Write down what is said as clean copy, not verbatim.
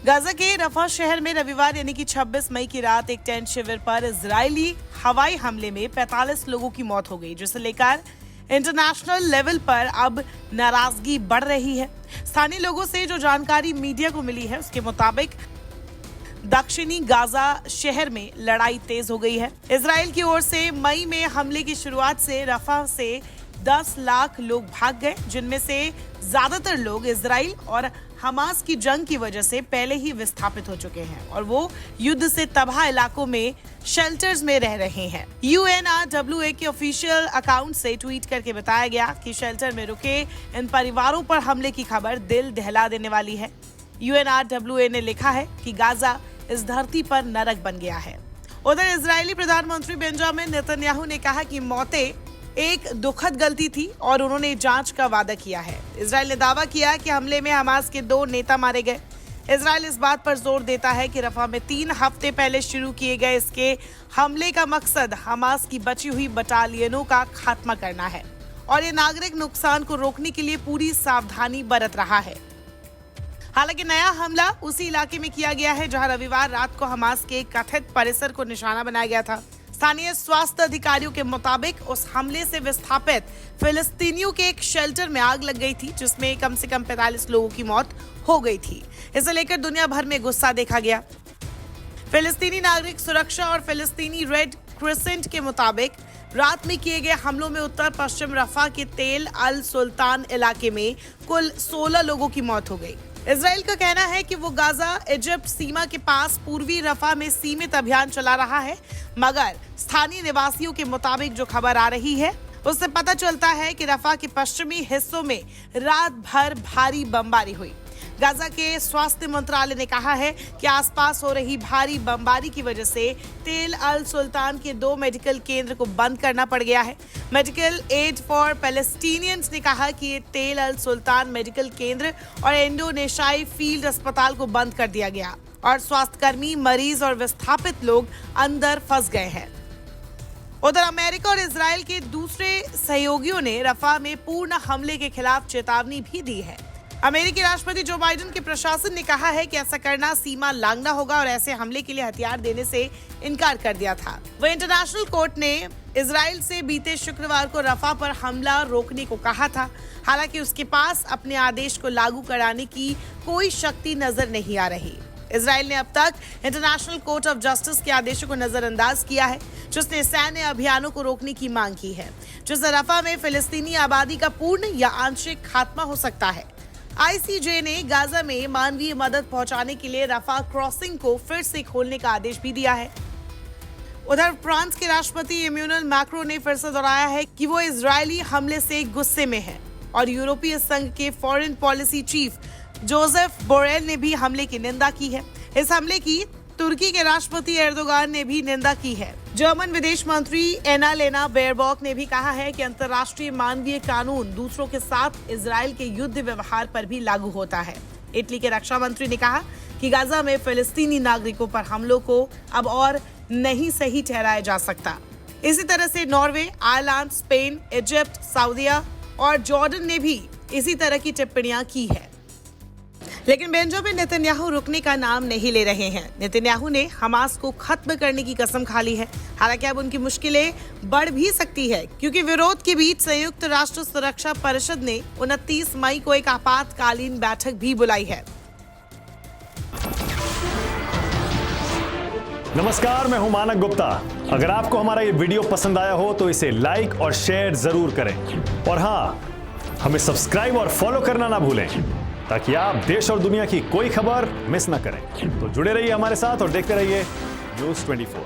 Gaza के रफा शहर में रविवार यानी कि 26 मई की रात एक टेंट शिविर पर इजरायली हवाई हमले में 45 लोगों की मौत हो गई, जिसे लेकर इंटरनेशनल लेवल पर अब नाराजगी बढ़ रही है। स्थानीय लोगों से जो जानकारी मीडिया को मिली है उसके मुताबिक दक्षिणी गाजा शहर में लड़ाई तेज हो गई है। इजराइल की ओर से मई में हमले की शुरुआत से रफा से 10 लाख लोग भाग गए, जिनमें से ज्यादातर लोग इजराइल और हमास की जंग की वजह से पहले ही विस्थापित हो चुके हैं और वो युद्ध से तबाह इलाकों में शेल्टर्स में रह रहे हैं। UNRWA के ऑफिशियल अकाउंट से ट्वीट करके बताया गया कि शेल्टर में रुके इन परिवारों पर हमले की खबर दिल दहला देने वाली है। UNRWA ने लिखा है कि गाजा इस धरती पर नरक बन गया है। उधर इजरायली प्रधानमंत्री बेंजामिन नेतन्याहू ने कहा कि मौतें एक दुखद गलती थी और उन्होंने जांच का वादा किया है। इजरायल ने दावा किया कि हमले में हमास के 2 नेता मारे गए। इजरायल इस बात पर जोर देता है कि रफा में 3 हफ्ते पहले शुरू किए गए इसके हमले का मकसद हमास की बची हुई बटालियनों का खात्मा करना है और ये नागरिक नुकसान को रोकने के लिए पूरी सावधानी बरत रहा है। हालांकि नया हमला उसी इलाके में किया गया है जहां रविवार रात को हमास के कथित परिसर को निशाना बनाया गया था। स्थानीय स्वास्थ्य अधिकारियों के मुताबिक उस हमले से विस्थापित फिलिस्तीनियों के एक शेल्टर में आग लग गई थी, जिसमें कम से कम 45 लोगों की मौत हो गई थी। इसे लेकर दुनिया भर में गुस्सा देखा गया। फिलिस्तीनी नागरिक सुरक्षा और फिलिस्तीनी रेड क्रिसेंट के मुताबिक रात में किए गए हमलों में उत्तर पश्चिम रफा के तेल अल सुल्तान इलाके में कुल 16 लोगों की मौत हो गई। इजराइल का कहना है कि वो गाजा इजिप्ट सीमा के पास पूर्वी रफा में सीमित अभियान चला रहा है, मगर स्थानीय निवासियों के मुताबिक जो खबर आ रही है उससे पता चलता है कि रफा के पश्चिमी हिस्सों में रात भर भारी बमबारी हुई। गाजा के स्वास्थ्य मंत्रालय ने कहा है कि आसपास हो रही भारी बमबारी की वजह से तेल अल सुल्तान के 2 मेडिकल केंद्र को बंद करना पड़ गया है। मेडिकल एड फॉर पैलेस्टीनियंस ने कहा कि ये तेल अल सुल्तान मेडिकल केंद्र और इंडोनेशियाई फील्ड अस्पताल को बंद कर दिया गया और स्वास्थ्यकर्मी, मरीज और विस्थापित लोग अंदर फंस गए हैं। उधर अमेरिका और इजराइल के दूसरे सहयोगियों ने रफा में पूर्ण हमले के खिलाफ चेतावनी भी दी है। अमेरिकी राष्ट्रपति जो बाइडेन के प्रशासन ने कहा है कि ऐसा करना सीमा लांघना होगा और ऐसे हमले के लिए हथियार देने से इनकार कर दिया था। वह इंटरनेशनल कोर्ट ने इजराइल से बीते शुक्रवार को रफा पर हमला रोकने को कहा था। हालांकि उसके पास अपने आदेश को लागू कराने की कोई शक्ति नजर नहीं आ रही। इजराइल ने अब तक इंटरनेशनल कोर्ट ऑफ जस्टिस के आदेशों को नजरअंदाज किया है, जिसने सैन्य अभियानों को रोकने की मांग की है, जिससे रफा में फिलिस्तीनी आबादी का पूर्ण या आंशिक खात्मा हो सकता है। ICJ ने गाजा में मानवीय मदद पहुंचाने के लिए रफा क्रॉसिंग को फिर से खोलने का आदेश भी दिया है। उधर फ्रांस के राष्ट्रपति इमैनुअल मैक्रों ने फिर से दोहराया है कि वो इजरायली हमले से गुस्से में है और यूरोपीय संघ के foreign policy chief Josep Borrell ने भी हमले की निंदा की है। इस हमले की तुर्की के राष्ट्रपति एर्दोगान ने भी निंदा की है। जर्मन विदेश मंत्री एनालेना बेयरबॉक ने भी कहा है कि अंतर्राष्ट्रीय मानवीय कानून दूसरों के साथ इजराइल के युद्ध व्यवहार पर भी लागू होता है। इटली के रक्षा मंत्री ने कहा कि गाजा में फिलिस्तीनी नागरिकों पर हमलों को अब और नहीं सही ठहराया जा सकता। इसी तरह से नॉर्वे, आयरलैंड, स्पेन, इजिप्ट, सऊदीया और जॉर्डन ने भी इसी तरह की टिप्पणियां की है। लेकिन बेंजामिन नेतन्याहू रुकने का नाम नहीं ले रहे हैं। नेतन्याहू ने हमास को खत्म करने की कसम खा ली है। हालांकि अब उनकी मुश्किलें बढ़ भी सकती है, क्योंकि विरोध के बीच संयुक्त राष्ट्र सुरक्षा परिषद ने 29 मई को एक आपातकालीन बैठक भी बुलाई है। नमस्कार, मैं हूं मानक गुप्ता। अगर आपको हमारा ये वीडियो पसंद आया हो तो इसे लाइक और शेयर जरूर करें और हाँ, हमें सब्सक्राइब और फॉलो करना ना भूलें ताकि आप देश और दुनिया की कोई खबर मिस ना करें। तो जुड़े रहिए हमारे साथ और देखते रहिए न्यूज़ 24।